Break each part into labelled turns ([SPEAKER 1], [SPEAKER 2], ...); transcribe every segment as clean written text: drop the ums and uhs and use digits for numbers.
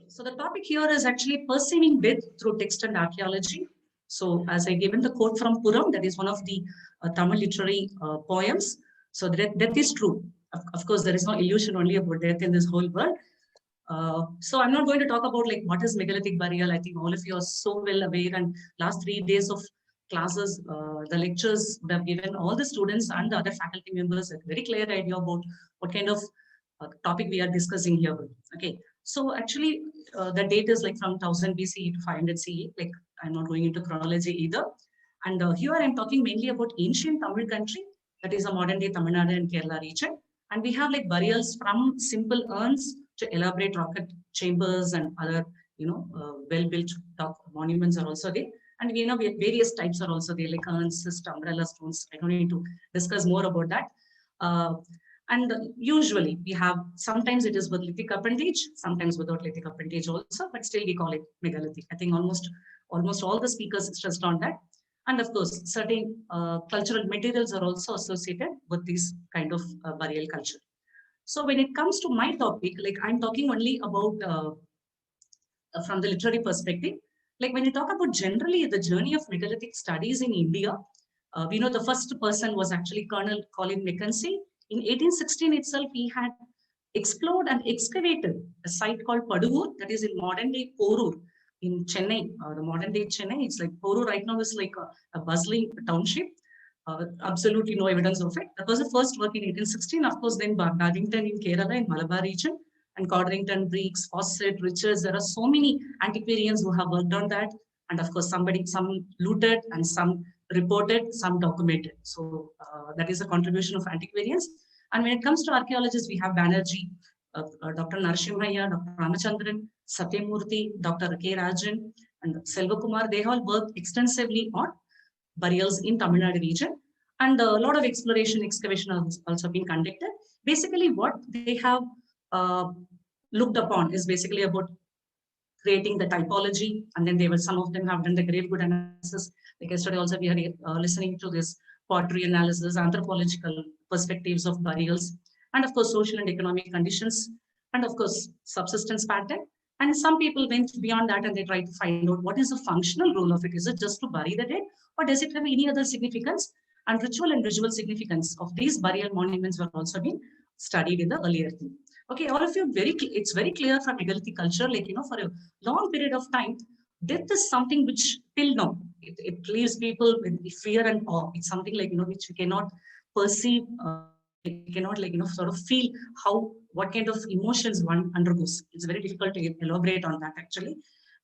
[SPEAKER 1] So the topic here is actually perceiving death through text and archaeology. So as I given the quote from Puram, that is one of the Tamil literary poems. So death is true. Of course, there is no illusion only about death in this whole world. So I'm not going to talk about like what is megalithic burial. I think all of you are so well aware, and last 3 days of classes, the lectures we have given all the students and the other faculty members a very clear idea about what kind of topic we are discussing here. Okay, so actually the date is like from 1000 BCE to 500 CE. Like I'm not going into chronology either. And here I'm talking mainly about ancient Tamil country, that is a modern day Tamil Nadu and Kerala region. And we have like burials from simple urns to elaborate rocket chambers and other, well-built monuments are also there. And we know various types are also there, like urns, cyst, umbrella stones. I don't need to discuss more about that. Uh, and usually we have, sometimes it is with lithic appendage, sometimes without lithic appendage also, but still we call it megalithic. I think almost all the speakers stressed on that. And of course, certain cultural materials are also associated with this kind of burial culture. So when it comes to my topic, like I'm talking only about from the literary perspective. Like when you talk about generally the journey of megalithic studies in India, we know the first person was actually Colonel Colin Mackenzie. In 1816 itself, he had explored and excavated a site called Paduvur, that is in modern day Porur in Chennai, the modern day Chennai. It's like Porur right now is like a bustling township. Absolutely no evidence of it. That was the first work in 1816. Of course, then Babington in Kerala, in Malabar region, and Codrington, Breeks, Fawcett, Richards. There are so many antiquarians who have worked on that. And of course, some looted and some reported, some documented. So that is a contribution of antiquarians. And when it comes to archaeologists, we have Banerjee, Dr. Narasimhaiah, Dr. Ramachandran, Satyamurthy, Dr. K. Rajan, and Selvakumar. They all worked extensively on burials in Tamil Nadu region. And a lot of exploration, excavation has also been conducted. Basically, what they have uh, looked upon is basically about creating the typology, and then they were, some of them have done the grave good analysis. Like yesterday also we are listening to this pottery analysis, anthropological perspectives of burials, and of course social and economic conditions, and of course subsistence pattern. And some people went beyond that and they tried to find out what is the functional role of it. Is it just to bury the dead, or does it have any other significance? And ritual and visual significance of these burial monuments were also being studied in the earlier thing. Okay, all of you, it's very clear from megalithic culture, like, for a long period of time, death is something which till now, it leaves people with fear and awe. It's something like, which we cannot perceive, we cannot like, sort of feel what kind of emotions one undergoes. It's very difficult to elaborate on that actually.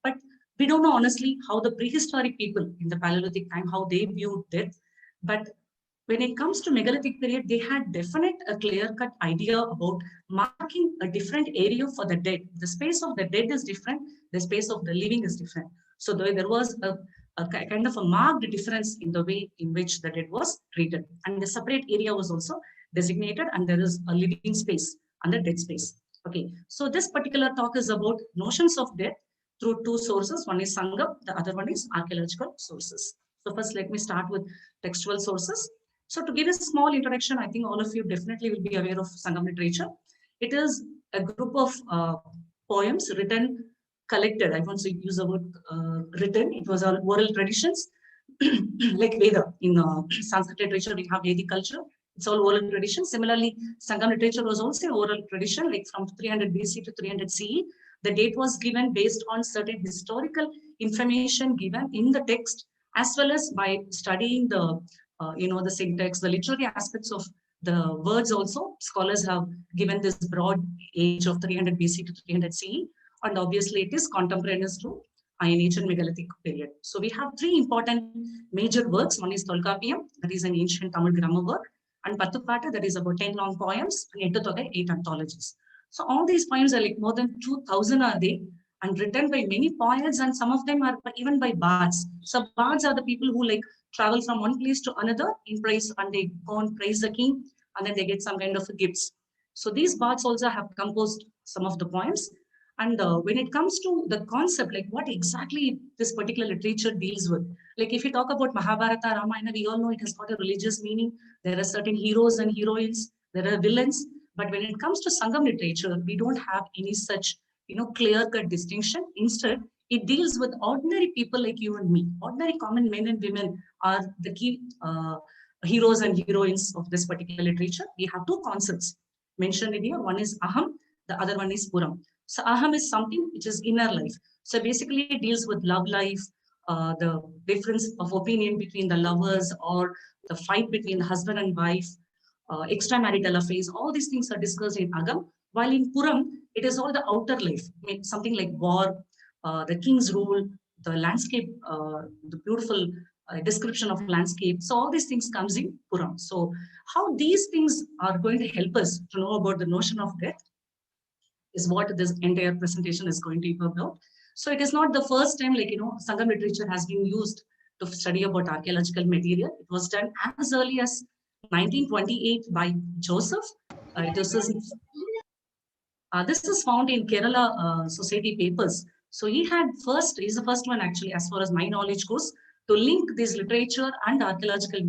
[SPEAKER 1] But we don't know honestly how the prehistoric people in the Paleolithic time, how they viewed death. But when it comes to megalithic period, they had definite a clear-cut idea about marking a different area for the dead. The space of the dead is different, the space of the living is different. So there was a kind of a marked difference in the way in which the dead was treated. And the separate area was also designated, and there is a living space and a dead space. Okay, so this particular talk is about notions of death through two sources. One is Sangam, the other one is archaeological sources. So first, let me start with textual sources. So to give a small introduction, I think all of you definitely will be aware of Sangam literature. It is a group of poems written, collected. I want to use the word written. It was all oral traditions, like Veda. In Sanskrit literature, we have Vedic culture. It's all oral tradition. Similarly, Sangam literature was also oral tradition, like from 300 BC to 300 CE. The date was given based on certain historical information given in the text, as well as by studying the syntax, the literary aspects of the words also. Scholars have given this broad age of 300 BC to 300 CE, and obviously it is contemporaneous to Iron Age and Megalithic period. So we have three important major works. One is Tolkappiyam, that is an ancient Tamil grammar work, and Pattupatta, that is about 10 long poems, and Ettutogai, 8 anthologies. So all these poems are like more than 2,000 are they, and written by many poets, and some of them are even by bards. So bards are the people who like travel from one place to another in praise, and they go and praise the king, and then they get some kind of gifts. So these bards also have composed some of the poems. And when it comes to the concept, like what exactly this particular literature deals with, like if you talk about Mahabharata, Ramayana, we all know it has got a religious meaning. There are certain heroes and heroines, there are villains. But when it comes to Sangam literature, we don't have any such clear-cut distinction. Instead, it deals with ordinary people like you and me. Ordinary common men and women are the key heroes and heroines of this particular literature. We have two concepts mentioned in here. One is aham, the other one is puram. So aham is something which is inner life. So basically it deals with love life, the difference of opinion between the lovers or the fight between the husband and wife, extramarital affairs. All these things are discussed in agam. While in puram, it is all the outer life, something like war, the king's rule, the landscape, the beautiful description of landscape. So all these things comes in Puram. So how these things are going to help us to know about the notion of death is what this entire presentation is going to be about. So it is not the first time, Sangam literature has been used to study about archaeological material. It was done as early as 1928 by Joseph. This is found in Kerala Society papers. So he's the first one actually, as far as my knowledge goes, to link this literature and archaeological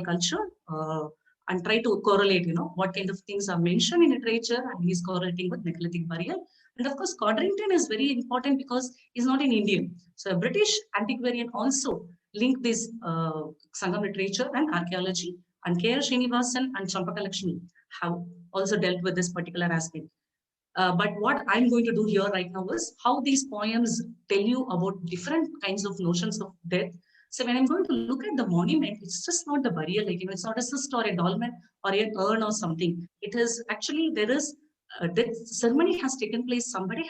[SPEAKER 1] culture and try to correlate, what kind of things are mentioned in literature, and he's correlating with Neolithic burial. And of course, Codrington is very important because he's not an Indian. So a British antiquarian also linked this Sangam literature and archaeology, and K.R. Srinivasan and Champaka Lakshmi have also dealt with this particular aspect. But what I'm going to do here right now is how these poems tell you about different kinds of notions of death. So when I'm going to look at the monument, it's just not the burial, it's not a cyst or a dolmen or an urn or something. It is actually, there is a death ceremony has taken place, somebody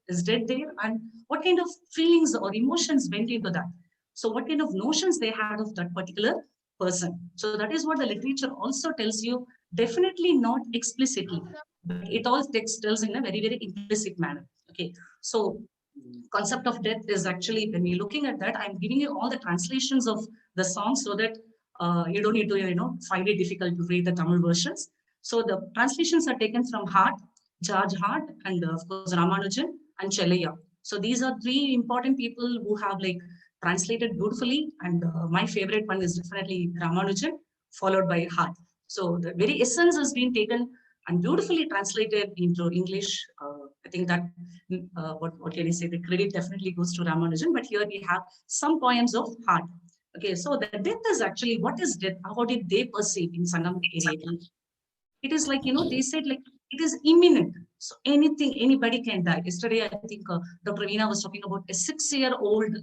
[SPEAKER 1] is dead there, and what kind of feelings or emotions went into that. So what kind of notions they had of that particular person. So that is what the literature also tells you, definitely not explicitly, but it all tells in a very, very implicit manner. Okay, so concept of death is actually, when you're looking at that, I'm giving you all the translations of the songs so that you don't need to, find it difficult to read the Tamil versions. So the translations are taken from Hart, George Hart, and of course Ramanujan and Chelliah. So these are three important people who have translated beautifully, and my favorite one is definitely Ramanujan, followed by Hart. So the very essence has been taken and beautifully translated into English. I think that, what can I say, the credit definitely goes to Ramanujan, but here we have some poems of Hart. Okay, so the death is actually, what is death? How did they perceive in Sangam area? It is they said it is imminent. So anybody can die. Yesterday, I think Dr. Veena was talking about a 6-year-old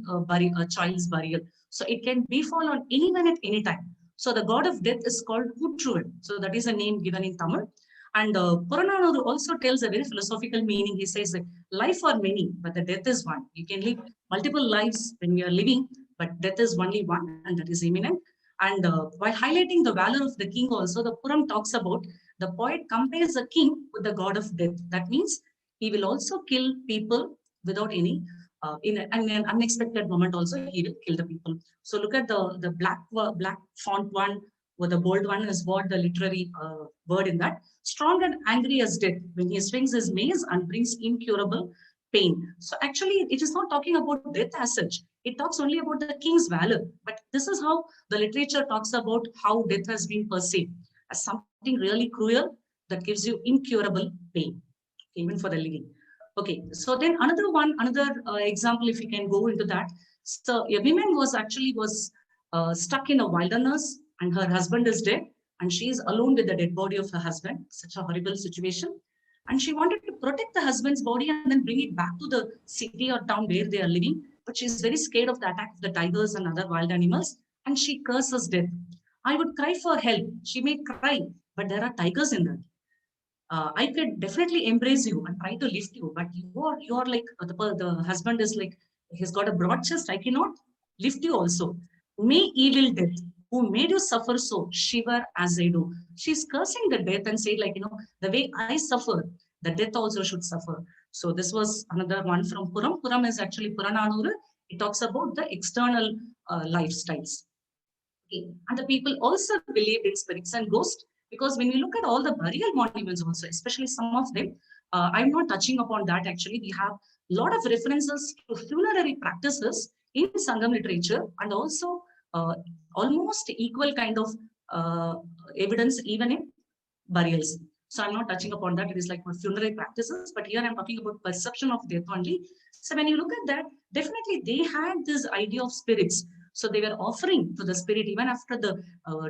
[SPEAKER 1] child's burial. So it can befall on anyone at any time. So the god of death is called Kutruvan. So that is a name given in Tamil. And Purananuru also tells a very philosophical meaning. He says that life are many, but the death is one. You can live multiple lives when you are living, but death is only one, and that is imminent. And while highlighting the valor of the king also, the Puram talks about, the poet compares the king with the god of death. That means he will also kill people without any, in an unexpected moment also, he will kill the people. So look at the black font one, with the bold one is what the literary word in that. Strong and angry as death, when he swings his mace and brings incurable pain. So actually, it is not talking about death as such. It talks only about the king's valor. But this is how the literature talks about how death has been perceived as something really cruel that gives you incurable pain, even for the living. Okay, so then another example, if you can go into that. So a woman was stuck in a wilderness, and her husband is dead, and she is alone with the dead body of her husband. Such a horrible situation. And she wanted to protect the husband's body and then bring it back to the city or town where they are living. But she's very scared of the attack of the tigers and other wild animals, and she curses death. I would cry for help. She may cry, but there are tigers in that. I could definitely embrace you and try to lift you, but you are like the husband is like, he's got a broad chest. I cannot lift you also. May evil death, who made you suffer so, shiver as I do. She's cursing the death and said, the way I suffer, the death also should suffer. So this was another one from Puram. Puram is actually Purananuru. It talks about the external lifestyles. Okay. And the people also believed in spirits and ghosts, because when you look at all the burial monuments also, especially some of them, I'm not touching upon that actually. We have a lot of references to funerary practices in Sangam literature, and also almost equal kind of evidence even in burials. So I'm not touching upon that. It is like for funerary practices, but here I'm talking about perception of death only. So when you look at that, definitely they had this idea of spirits. So they were offering to the spirit even after the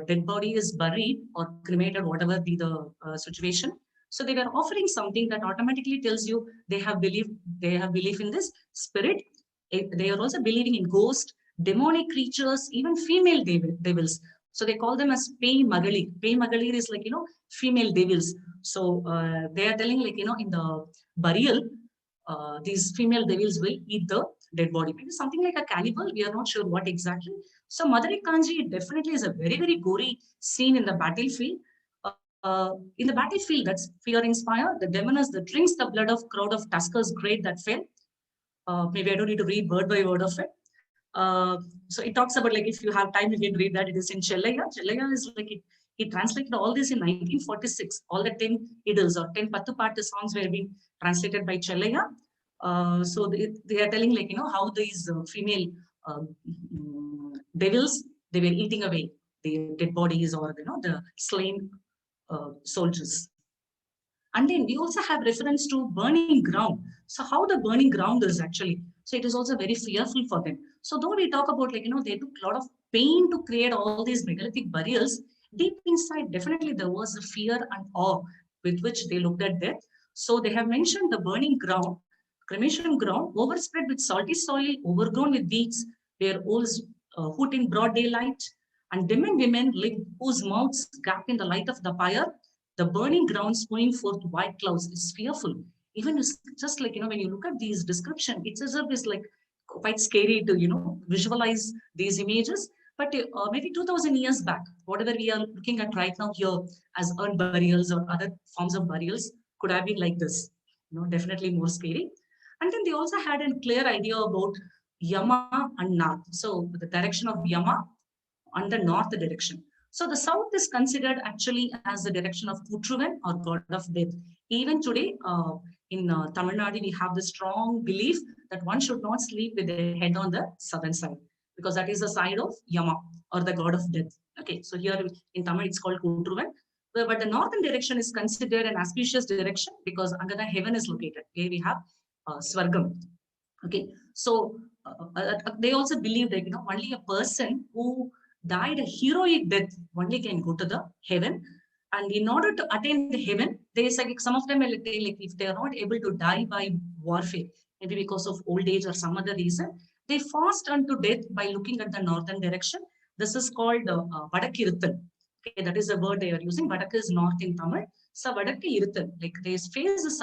[SPEAKER 1] dead body is buried or cremated, whatever be the situation. So they were offering something that automatically tells you they have belief in this spirit. They are also believing in ghosts, demonic creatures, even female devils. So they call them as Pei Magali. Pei Magali is like, female devils. So they are telling like, in the burial, these female devils will eat the dead body. Maybe something like a cannibal. We are not sure what exactly. So Madurai Kanji definitely is a very, very gory scene in the battlefield. In the battlefield, that's fear inspired. The demoness that drinks the blood of crowd of tuskers great that fell. Maybe I don't need to read word by word of it. So it talks about like if you have time, you can read that. It is in Chellaya. Chellaya is like he translated all this in 1946. All the 10 idils or 10 Patupattu songs were being translated by Chellaya. So they are telling like, how these female devils, they were eating away the dead bodies or, the slain soldiers. And then we also have reference to burning ground. So how the burning ground is actually. So it is also very fearful for them. So though we talk about like, they took a lot of pain to create all these megalithic burials, deep inside, definitely there was a fear and awe with which they looked at death. So they have mentioned the burning ground, cremation ground, overspread with salty soil, overgrown with weeds, where owls hoot in broad daylight, and demon women live whose mouths gap in the light of the fire. The burning ground spewing forth white clouds is fearful. Even just like, when you look at these description, it's as if it's like quite scary to, visualize these images. But maybe 2000 years back, whatever we are looking at right now here as urn burials or other forms of burials could have been like this, definitely more scary. And then they also had a clear idea about Yama and North. So the direction of Yama and the north direction. So the south is considered actually as the direction of Kutruvan or god of death. Even today in Tamil Nadu, we have the strong belief that one should not sleep with the head on the southern side because that is the side of Yama or the god of death. Okay, so here in Tamil it's called Kutruvan. But the northern direction is considered an auspicious direction because under the heaven is located. Here we have Swargam. Okay, so they also believe that only a person who died a heroic death only can go to the heaven. And in order to attain the heaven, they say like, some of them will say like if they are not able to die by warfare, maybe because of old age or some other reason, they fast unto death by looking at the northern direction. This is called Vadakiruthan. Okay, that is the word they are using. Vadak is north in Tamil. So Vadakiruthan, like they face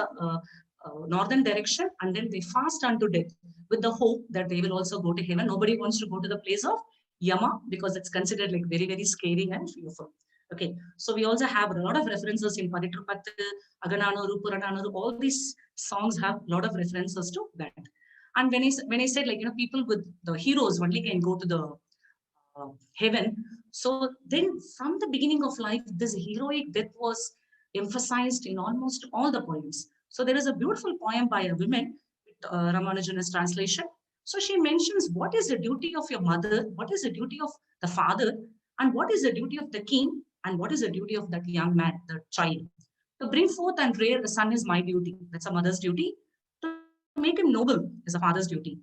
[SPEAKER 1] northern direction and then they fast unto death with the hope that they will also go to heaven. Nobody wants to go to the place of Yama because it's considered like very, very scary and fearful. Okay, so we also have a lot of references in Paditrupattu, Agananuru, Purananuru, all these songs have a lot of references to that. And when I said like, people with the heroes only can go to the heaven. So then from the beginning of life, this heroic death was emphasized in almost all the poems. So there is a beautiful poem by a woman, Ramanujan's translation. So she mentions what is the duty of your mother, what is the duty of the father, and what is the duty of the king, and what is the duty of that young man, the child. To bring forth and rear the son is my duty. That's a mother's duty. To make him noble is a father's duty.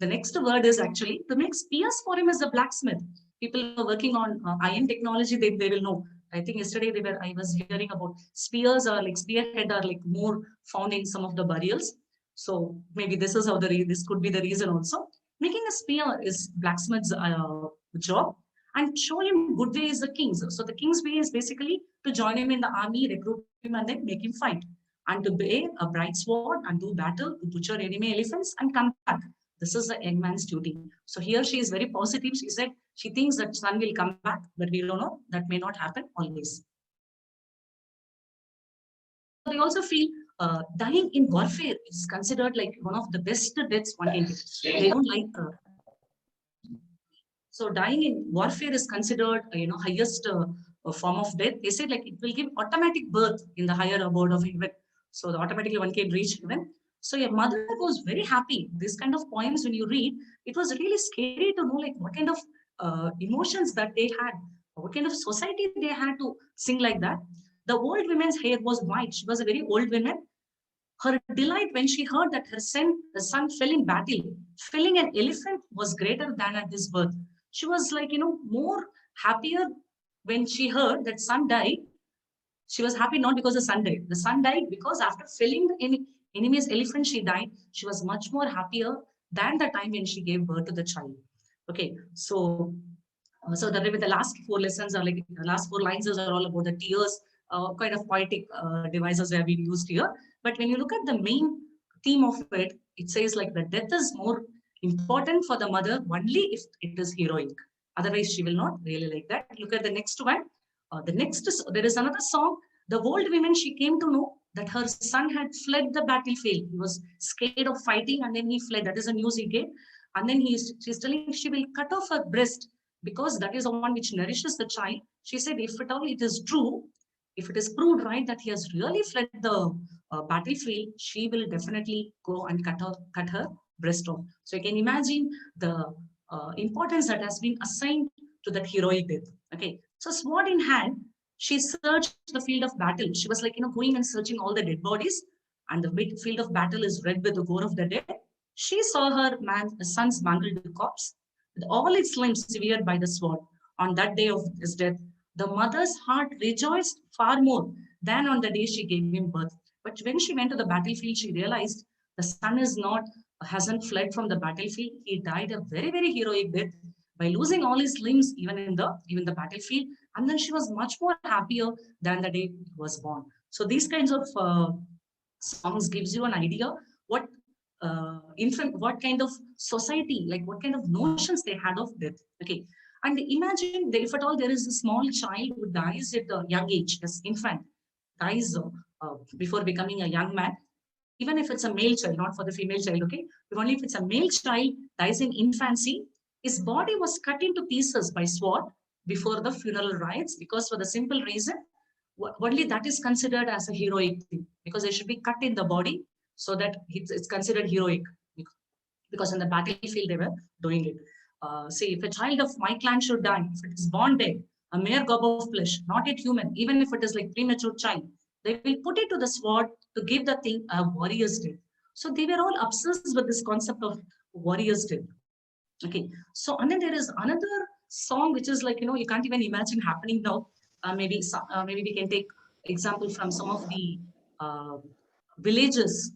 [SPEAKER 1] The next word is actually to make spears for him as a blacksmith. People who are working on iron technology, they will know. I think yesterday I was hearing about spears or like spearhead are like more found in some of the burials. So maybe this is how this could be the reason also. Making a spear is blacksmith's job, and show him good way is the king's. So the king's way is basically to join him in the army, recruit him, and then make him fight. And to bear a bright sword and do battle, to butcher enemy elephants and come back. This is the young man's duty. So here she is very positive. She said she thinks that son will come back, but we don't know. That may not happen always. They also feel dying in warfare is considered like one of the best deaths one can get. They don't like. So dying in warfare is considered, highest form of death. They say like it will give automatic birth in the higher abode of heaven. So automatically one can reach heaven. So your mother was very happy. This kind of poems, when you read, it was really scary to know like what kind of emotions that they had, what kind of society they had to sing like that. The old woman's hair was white. She was a very old woman. Her delight when she heard that the son fell in battle, felling an elephant was greater than at this birth. She was like, more happier when she heard that son died. She was happy not because the son died. The son died because after felling the enemy's elephant, she died. She was much more happier than the time when she gave birth to the child. Okay, so the last four lessons are like the last four lines are all about the tears, kind of poetic devices have been used here. But when you look at the main theme of it, it says like the death is more important for the mother only if it is heroic. Otherwise, she will not really like that. Look at the next one. There is another song. The old woman, she came to know that her son had fled the battlefield. He was scared of fighting and then he fled. That is the news he gave. And then she's telling she will cut off her breast because that is the one which nourishes the child. She said, if at all it is true, if it is proved right that he has really fled the battlefield, she will definitely go and cut her breast off. So you can imagine the importance that has been assigned to that heroic death. Okay, so sword in hand, she searched the field of battle. She was like, going and searching all the dead bodies, and the field of battle is red with the gore of the dead. She saw her son's mangled corpse with all its limbs severed by the sword. On that day of his death, the mother's heart rejoiced far more than on the day she gave him birth. But when she went to the battlefield, she realized the son hasn't fled from the battlefield. He died a very, very heroic death by losing all his limbs, even in the battlefield. And then she was much more happier than the day he was born. So these kinds of songs gives you an idea what what kind of society, like what kind of notions they had of death. Okay, and imagine if at all there is a small child who dies at a young age, as infant dies before becoming a young man, even if it's a male child, not for the female child, okay? If only if it's a male child dies in infancy, his body was cut into pieces by sword before the funeral rites, because for the simple reason, only that is considered as a heroic thing, because it should be cut in the body so that it's considered heroic, because in the battlefield they were doing it. See, if a child of my clan should die, if it is born dead, a mere gob of flesh, not yet human, even if it is like premature child, they will put it to the sword to give the thing a warrior's death. So they were all obsessed with this concept of warrior's death. Okay, so and then there is another song which is like, you can't even imagine happening now. Maybe we can take example from some of the uh, villages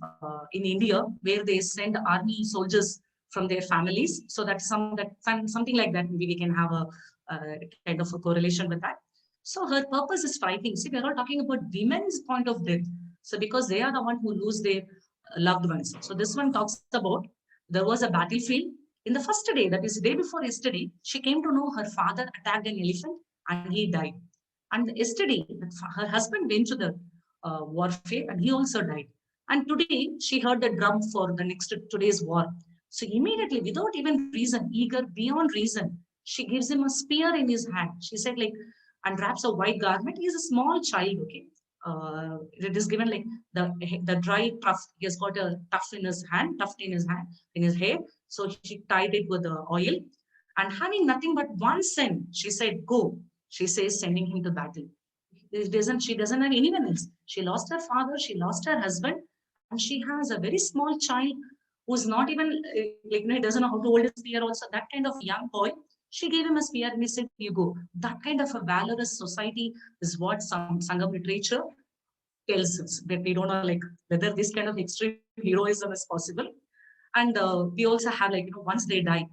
[SPEAKER 1] in India where they send army soldiers from their families. So that's something like that. Maybe we can have a kind of a correlation with that. So her purpose is fighting. See, we're all talking about women's point of death. So because they are the one who lose their loved ones. So this one talks about there was a battlefield. In the first day, that is the day before yesterday, she came to know her father attacked an elephant and he died. And yesterday, her husband went to the warfare and he also died. And today, she heard the drum for the next today's war. So immediately, without even reason, eager beyond reason, she gives him a spear in his hand. She said, like, and wraps a white garment. He's a small child, okay? It is given like the dry tuft. He has got a tuft in his hand, in his hair. So she tied it with the oil. And having nothing but one son, she said, go. She says, sending him to battle. She doesn't have anyone else. She lost her father, she lost her husband, and she has a very small child who's not even like, he doesn't know how to hold a spear. Also, that kind of young boy, she gave him a spear and he said, you go. That kind of a valorous society is what some Sangam literature tells us, that we don't know like whether this kind of extreme heroism is possible. And we also have like, once they die,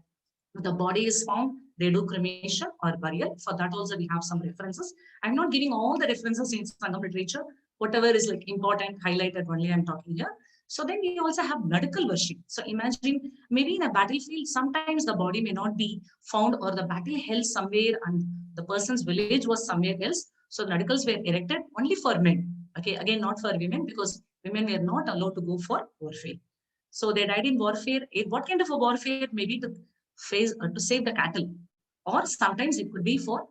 [SPEAKER 1] the body is found, they do cremation or burial. For that also we have some references. I'm not giving all the references in Sangam literature. Whatever is like important, highlighted only I'm talking here. So then we also have medical worship. So imagine maybe in a battlefield, sometimes the body may not be found or the battle held somewhere and the person's village was somewhere else. So medicals were erected only for men. Okay, again, not for women, because women were not allowed to go for warfare. So they died in warfare. What kind of a warfare? Maybe to save the cattle, or sometimes it could be for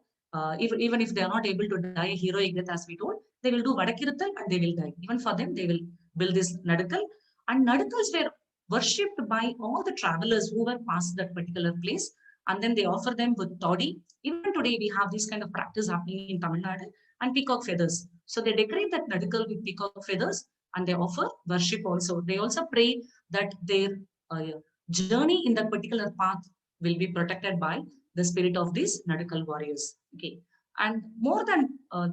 [SPEAKER 1] even if they are not able to die heroic death, as we told, they will do vadakirthal and they will die. Even for them, they will build this nadakal, and nadakals were worshipped by all the travelers who were past that particular place, and then they offer them with toddy. Even today, we have this kind of practice happening in Tamil Nadu, and peacock feathers. So they decorate that nadigal with peacock feathers and they offer worship also. They also pray that their journey in that particular path will be protected by the spirit of these nadigal warriors. Okay. And more than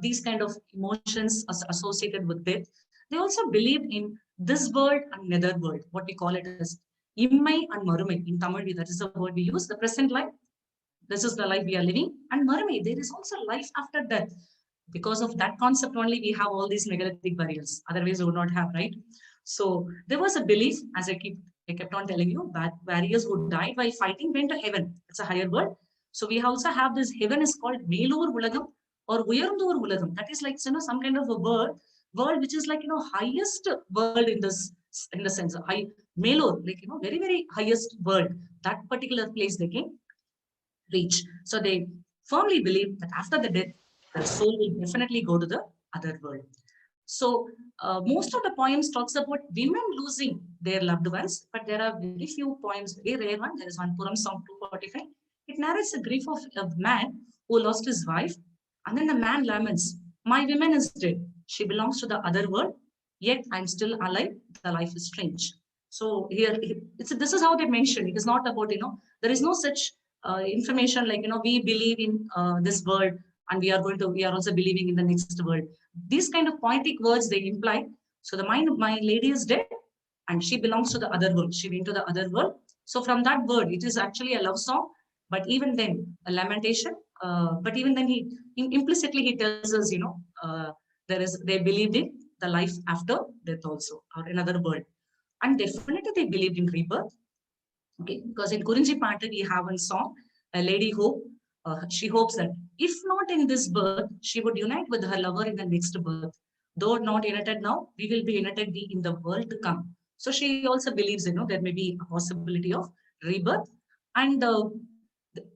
[SPEAKER 1] these kind of emotions associated with death, they also believe in this world and nether world, what we call it as Immai and Marumai. In Tamil, that is the word we use, the present life. This is the life we are living. And Marumai, there is also life after death. Because of that concept only, we have all these megalithic burials. Otherwise, we would not have, right? So there was a belief, as I kept on telling you, that warriors who died while fighting went to heaven. It's a higher world. So we also have this heaven is called Melur Ulagam or Uyarndur Ulagam. That is like some kind of a world which is like highest world in the sense of high Melur, like very, very highest world. That particular place they can reach. So they firmly believe that after the death, the soul will definitely go to the other world. So most of the poems talks about women losing their loved ones, but there are very few poems, very rare one. There is one Puram song 245. It narrates the grief of a man who lost his wife, and then the man laments, "My woman is dead. She belongs to the other world. Yet I'm still alive. The life is strange." So here, this is how they mention. It is not about there is no such information like we believe in this world and we are also believing in the next world. These kind of poetic words they imply. So my lady is dead and she belongs to the other world. She went to the other world. So from that word, it is actually a love song, but even then a lamentation. But even then implicitly he tells us, they believed in the life after death also, or another world. And definitely they believed in rebirth. Okay, because in Kurinji Pata we have a song, a lady hope. She hopes that if not in this birth, she would unite with her lover in the next birth. Though not united now, we will be united in the world to come. So she also believes, there may be a possibility of rebirth. And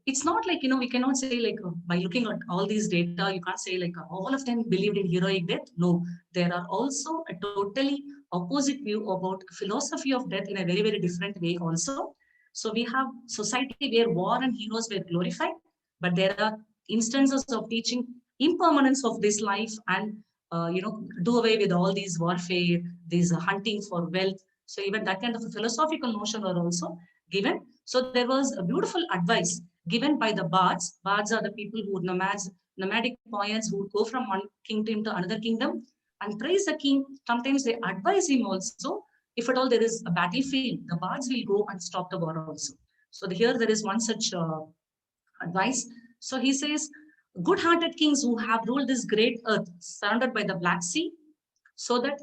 [SPEAKER 1] it's not like, we cannot say like by looking at all these data, you can't say like all of them believed in heroic death. No, there are also a totally opposite view about philosophy of death in a very, very different way also. So we have society where war and heroes were glorified, but there are instances of teaching impermanence of this life and do away with all these warfare, these hunting for wealth. So even that kind of a philosophical notion are also given. So there was a beautiful advice given by the bards. Bards are the people who nomadic poets who go from one kingdom to another kingdom and praise the king. Sometimes they advise him also. If at all there is a battlefield, the bards will go and stop the war also. So here there is one such advice. So he says, good-hearted kings who have ruled this great earth surrounded by the Black Sea, so that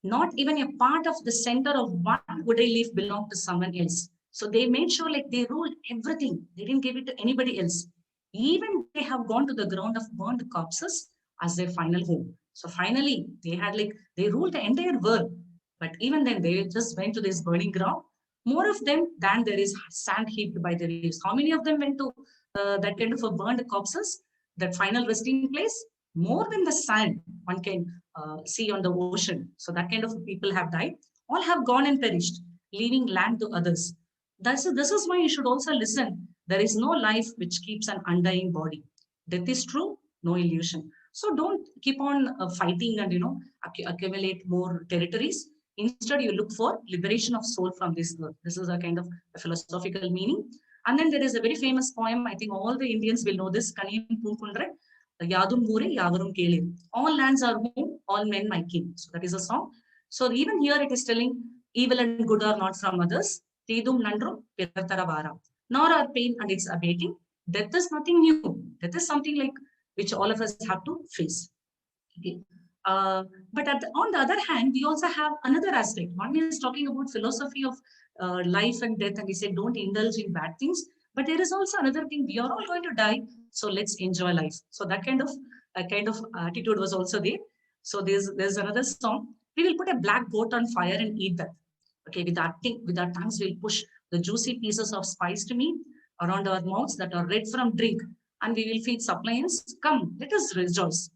[SPEAKER 1] not even a part of the center of one woody leaf belonged to someone else. So they made sure like they ruled everything. They didn't give it to anybody else. Even they have gone to the ground of burned corpses as their final home. So finally, they ruled the entire world. But even then, they just went to this burning ground. More of them than there is sand heaped by the waves. How many of them went to that kind of a burned corpses, that final resting place? More than the sand one can see on the ocean. So that kind of people have died. All have gone and perished, leaving land to others. This is why you should also listen. There is no life which keeps an undying body. Death is true, no illusion. So don't keep on fighting and accumulate more territories. Instead, you look for liberation of soul from this earth. This is a kind of a philosophical meaning. And then there is a very famous poem. I think all the Indians will know this. Kaniyam Pookundra, Yadum Ure, Yavarum Kele. All lands are home, all men my king. So that is a song. So even here it is telling evil and good are not from others. Tidum Nandrum, Pirataravara. Nor are pain and its abating. Death is nothing new. Death is something like which all of us have to face. Okay. But on the other hand, we also have another aspect. One is talking about philosophy of life and death, and we say don't indulge in bad things. But there is also another thing: we are all going to die, so let's enjoy life. So that kind of attitude was also there. So there's another song. We will put a black goat on fire and eat that. Okay, with our tongues, we'll push the juicy pieces of spiced meat around our mouths that are red from drink, and we will feed suppliants. Come, let us rejoice.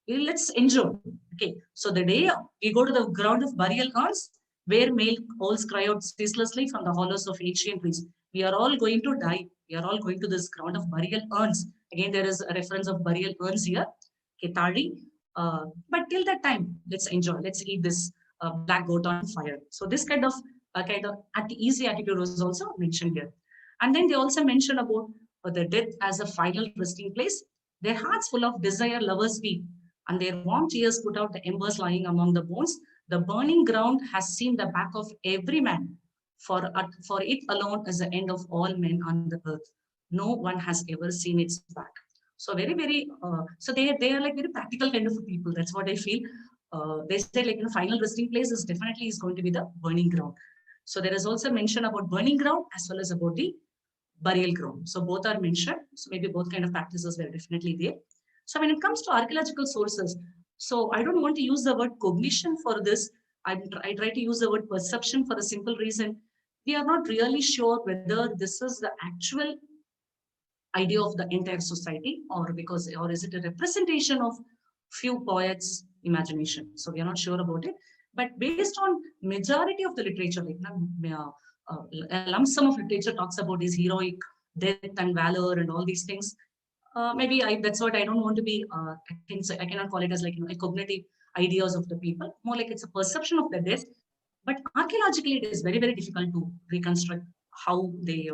[SPEAKER 1] Let's enjoy. Okay, so the day we go to the ground of burial urns, where male owls cry out ceaselessly from the hollows of ancient trees. We are all going to die. We are all going to this ground of burial urns. Again, there is a reference of burial urns here. Ketari. But till that time, let's enjoy. Let's eat this black goat on fire. So this kind of at the easy attitude was also mentioned here. And then they also mention about the death as a final resting place. Their hearts full of desire, lovers weep, and their warm tears put out the embers lying among the bones. The burning ground has seen the back of every man, for it alone is the end of all men on the earth. No one has ever seen its back. So very, very, so they are like very practical kind of people. That's what I feel. They say like, final resting place is definitely is going to be the burning ground. So there is also mention about burning ground as well as about the burial ground. So both are mentioned. So maybe both kind of practices were definitely there. So when it comes to archaeological sources, so I don't want to use the word cognition for this. I try to use the word perception for the simple reason we are not really sure whether this is the actual idea of the entire society, or is it a representation of few poets imagination. So we are not sure about it, but based on majority of the literature, like a lump sum of literature talks about this heroic death and valor and all these things. Maybe that's what I don't want to be. I cannot call it as like a cognitive ideas of the people. More like it's a perception of the death. But archaeologically, it is very, very difficult to reconstruct how they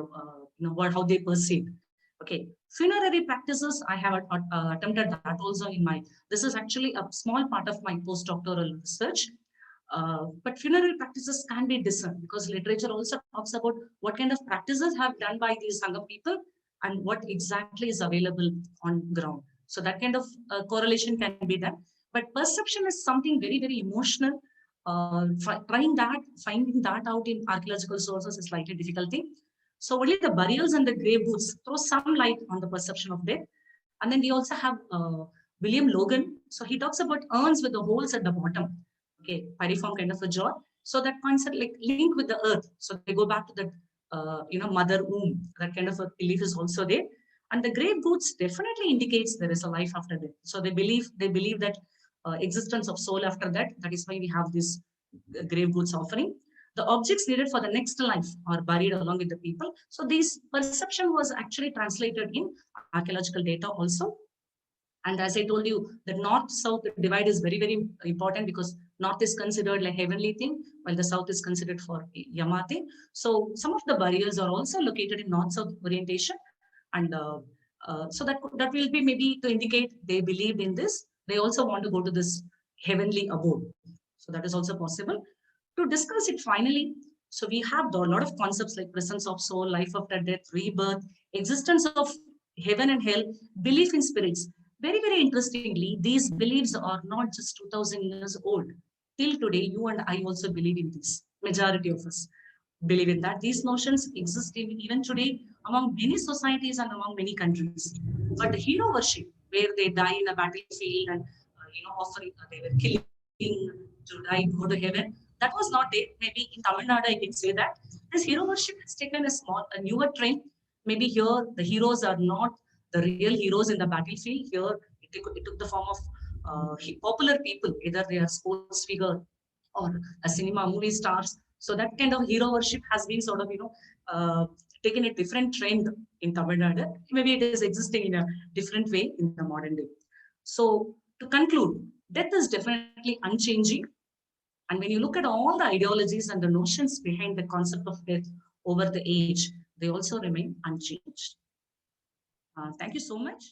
[SPEAKER 1] how they perceive. Okay, funerary practices. I have attempted that also in my. This is actually a small part of my postdoctoral research. But funeral practices can be discerned because literature also talks about what kind of practices have done by these Sangam people and what exactly is available on ground. So that kind of correlation can be done. But perception is something very, very emotional. Finding that out in archaeological sources is slightly difficult thing. So only the burials and the grave booths throw some light on the perception of death. And then we also have William Logan. So he talks about urns with the holes at the bottom. Okay, pyriform kind of a jaw. So that concept like link with the earth. So they go back to the mother womb. That kind of a belief is also there. And the grave booths definitely indicates there is a life after death. So they believe that existence of soul after that. That is why we have this grave booths offering. The objects needed for the next life are buried along with the people. So this perception was actually translated in archaeological data also. And as I told you, the north-south divide is very, very important because north is considered like heavenly thing, while the south is considered for Yamate. So some of the burials are also located in north-south orientation. And so that will be maybe to indicate they believed in this. They also want to go to this heavenly abode. So that is also possible. To discuss it finally, so we have a lot of concepts like presence of soul, life after death, rebirth, existence of heaven and hell, belief in spirits. Very, very interestingly, these beliefs are not just 2000 years old. Till today, you and I also believe in this. Majority of us believe in that. These notions exist even today among many societies and among many countries. But the hero worship, where they die in a battlefield and offering, they were killing to die, go to heaven. That was not there. Maybe in Tamil Nadu, I can say that this hero worship has taken a newer trend. Maybe here the heroes are not the real heroes in the battlefield. Here it took the form of popular people, either they are sports figure or a cinema movie stars. So that kind of hero worship has been sort of taken a different trend in Tamil Nadu. Maybe it is existing in a different way in the modern day. So to conclude, death is definitely unchanging. And when you look at all the ideologies and the notions behind the concept of death over the age, they also remain unchanged. Thank you so much.